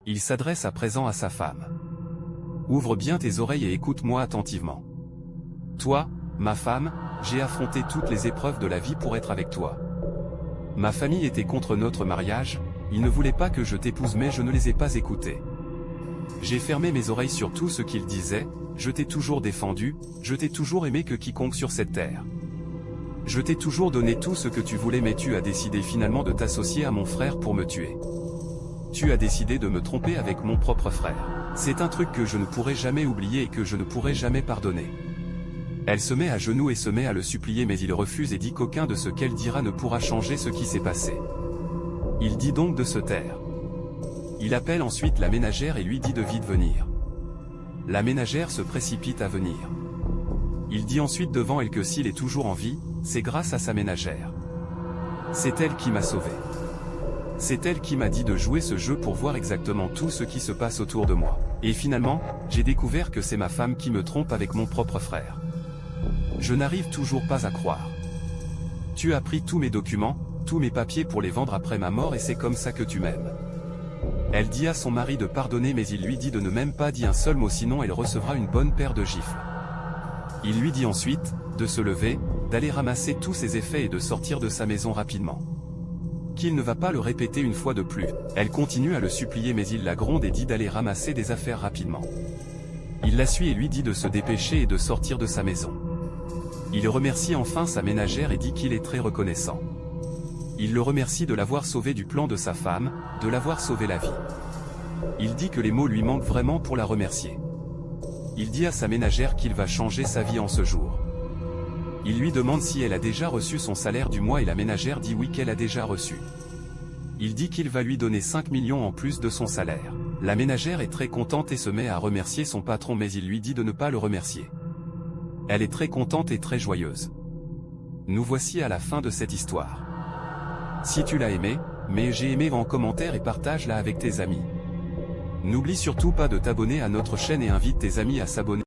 Il s'adresse à présent à sa femme. Ouvre bien tes oreilles et écoute-moi attentivement. Toi, ma femme, j'ai affronté toutes les épreuves de la vie pour être avec toi. Ma famille était contre notre mariage, ils ne voulaient pas que je t'épouse mais je ne les ai pas écoutés. J'ai fermé mes oreilles sur tout ce qu'ils disaient, je t'ai toujours défendu, je t'ai toujours aimé que quiconque sur cette terre. Je t'ai toujours donné tout ce que tu voulais mais tu as décidé finalement de t'associer à mon frère pour me tuer. Tu as décidé de me tromper avec mon propre frère. C'est un truc que je ne pourrai jamais oublier et que je ne pourrai jamais pardonner. Elle se met à genoux et se met à le supplier mais il refuse et dit qu'aucun de ce qu'elle dira ne pourra changer ce qui s'est passé. Il dit donc de se taire. Il appelle ensuite la ménagère et lui dit de vite venir. La ménagère se précipite à venir. Il dit ensuite devant elle que s'il est toujours en vie, c'est grâce à sa ménagère. C'est elle qui m'a sauvé. C'est elle qui m'a dit de jouer ce jeu pour voir exactement tout ce qui se passe autour de moi. Et finalement, j'ai découvert que c'est ma femme qui me trompe avec mon propre frère. Je n'arrive toujours pas à croire. Tu as pris tous mes documents, tous mes papiers pour les vendre après ma mort et c'est comme ça que tu m'aimes. Elle dit à son mari de pardonner mais il lui dit de ne même pas dire un seul mot sinon elle recevra une bonne paire de gifles. Il lui dit ensuite, de se lever, d'aller ramasser tous ses effets et de sortir de sa maison rapidement. Qu'il ne va pas le répéter une fois de plus. Elle continue à le supplier mais il la gronde et dit d'aller ramasser des affaires rapidement. Il la suit et lui dit de se dépêcher et de sortir de sa maison. Il remercie enfin sa ménagère et dit qu'il est très reconnaissant. Il le remercie de l'avoir sauvé du plan de sa femme, de l'avoir sauvé la vie. Il dit que les mots lui manquent vraiment pour la remercier. Il dit à sa ménagère qu'il va changer sa vie en ce jour. Il lui demande si elle a déjà reçu son salaire du mois et la ménagère dit oui qu'elle a déjà reçu. Il dit qu'il va lui donner 5 millions en plus de son salaire. La ménagère est très contente et se met à remercier son patron mais il lui dit de ne pas le remercier. Elle est très contente et très joyeuse. Nous voici à la fin de cette histoire. Si tu l'as aimé, mets j'ai aimé en commentaire et partage-la avec tes amis. N'oublie surtout pas de t'abonner à notre chaîne et invite tes amis à s'abonner.